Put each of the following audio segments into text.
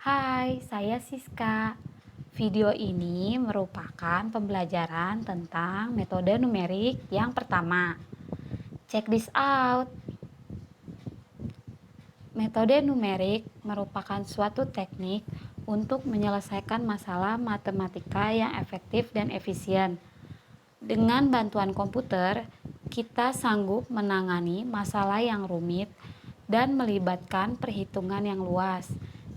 Hai, saya Siska. Video ini merupakan pembelajaran tentang metode numerik yang pertama. Check this out. Metode numerik merupakan suatu teknik untuk menyelesaikan masalah matematika yang efektif dan efisien. Dengan bantuan komputer, kita sanggup menangani masalah yang rumit dan melibatkan perhitungan yang luas.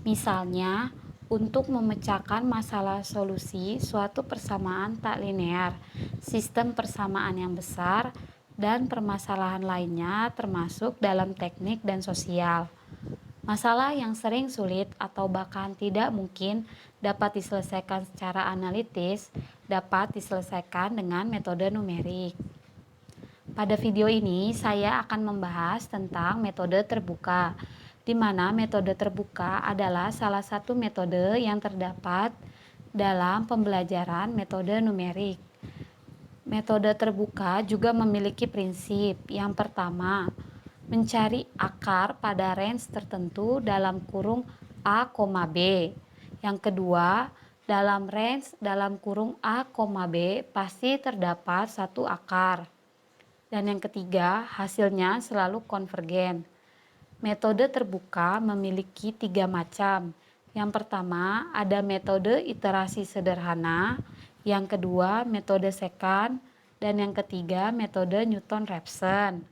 Misalnya, untuk memecahkan masalah solusi suatu persamaan tak linear, sistem persamaan yang besar, dan permasalahan lainnya termasuk dalam teknik dan sosial. Masalah yang sering sulit atau bahkan tidak mungkin dapat diselesaikan secara analitis dapat diselesaikan dengan metode numerik. Pada video ini saya akan membahas tentang metode terbuka, di mana metode terbuka adalah salah satu metode yang terdapat dalam pembelajaran metode numerik. Metode terbuka juga memiliki prinsip. Yang pertama, mencari akar pada range tertentu dalam kurung A, B. Yang kedua, dalam range dalam kurung A, B pasti terdapat satu akar. Dan yang ketiga, hasilnya selalu konvergen. Metode terbuka memiliki 3 macam. Yang pertama, ada metode iterasi sederhana. Yang kedua, metode secant. Dan yang ketiga, metode Newton-Raphson.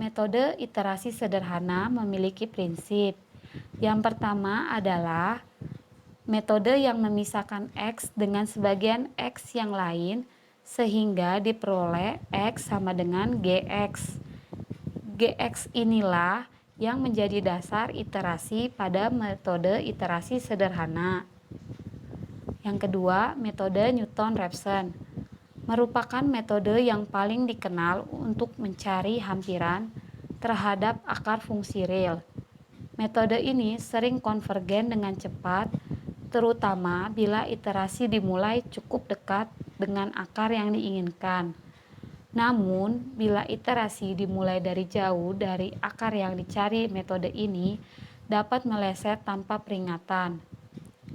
Metode iterasi sederhana memiliki prinsip. Yang pertama adalah metode yang memisahkan X dengan sebagian X yang lain sehingga diperoleh X sama dengan GX. GX inilah yang menjadi dasar iterasi pada metode iterasi sederhana. Yang kedua, metode Newton-Raphson merupakan metode yang paling dikenal untuk mencari hampiran terhadap akar fungsi real. Metode ini sering konvergen dengan cepat, terutama bila iterasi dimulai cukup dekat dengan akar yang diinginkan. Namun, bila iterasi dimulai dari jauh dari akar yang dicari, metode ini dapat meleset tanpa peringatan.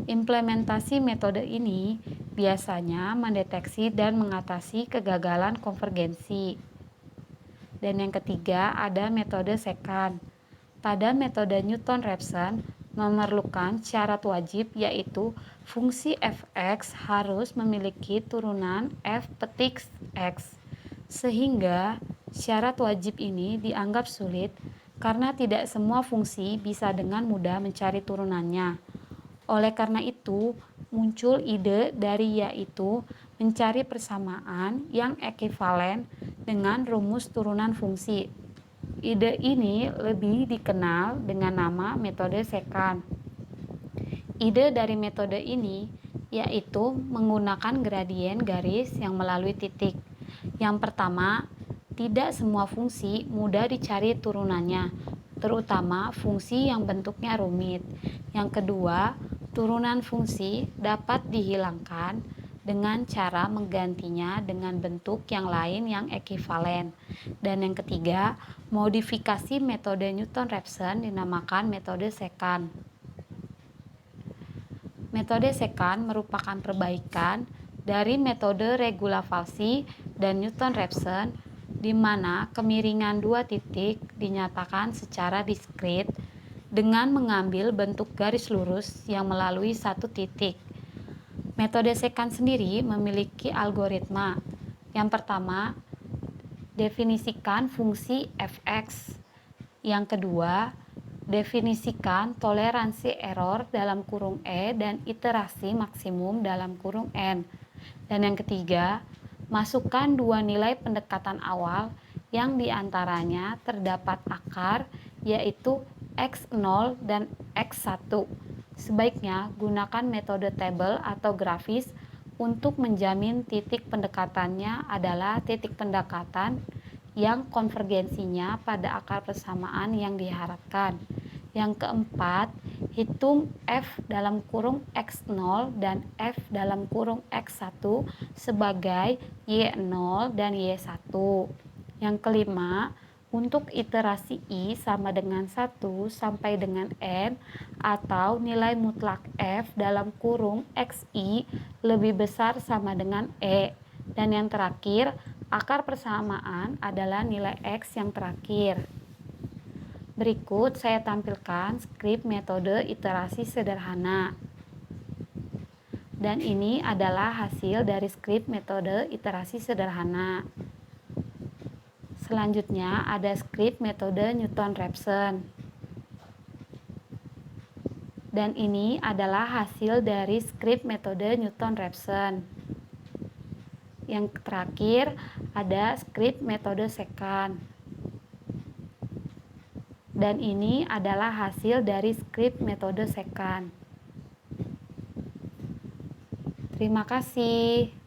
Implementasi metode ini biasanya mendeteksi dan mengatasi kegagalan konvergensi. Dan yang ketiga ada metode secant. Pada metode Newton-Raphson memerlukan syarat wajib yaitu fungsi f(x) harus memiliki turunan f petik x. Sehingga syarat wajib ini dianggap sulit karena tidak semua fungsi bisa dengan mudah mencari turunannya. Oleh karena itu, muncul ide dari yaitu mencari persamaan yang ekivalen dengan rumus turunan fungsi. Ide ini lebih dikenal dengan nama metode secant. Ide dari metode ini yaitu menggunakan gradien garis yang melalui titik. Yang pertama, tidak semua fungsi mudah dicari turunannya, terutama fungsi yang bentuknya rumit. Yang kedua, turunan fungsi dapat dihilangkan dengan cara menggantinya dengan bentuk yang lain yang ekivalen. Dan yang ketiga, modifikasi metode Newton-Raphson dinamakan metode secant. Metode secant merupakan perbaikan dari metode regula falsi dan Newton-Raphson di mana kemiringan dua titik dinyatakan secara diskrit dengan mengambil bentuk garis lurus yang melalui satu titik. Metode secant sendiri memiliki algoritma. Yang pertama, definisikan fungsi f(x). Yang kedua, definisikan toleransi error dalam kurung E dan iterasi maksimum dalam kurung N. Dan yang ketiga, masukkan dua nilai pendekatan awal yang diantaranya terdapat akar yaitu X0 dan X1. Sebaiknya gunakan metode tabel atau grafis untuk menjamin titik pendekatannya adalah titik pendekatan yang konvergensinya pada akar persamaan yang diharapkan. Yang keempat, hitung F dalam kurung X0 dan F dalam kurung X1 sebagai Y0 dan Y1. Yang kelima, Untuk iterasi I sama dengan 1 sampai dengan N atau nilai mutlak F dalam kurung XI lebih besar sama dengan E. Dan yang terakhir, akar persamaan adalah nilai X yang terakhir. Berikut saya tampilkan skrip metode iterasi sederhana. Dan ini adalah hasil dari skrip metode iterasi sederhana. Selanjutnya ada skrip metode Newton-Raphson. Dan ini adalah hasil dari skrip metode Newton-Raphson. Yang terakhir ada skrip metode secant. Dan ini adalah hasil dari skrip metode secant. Terima kasih.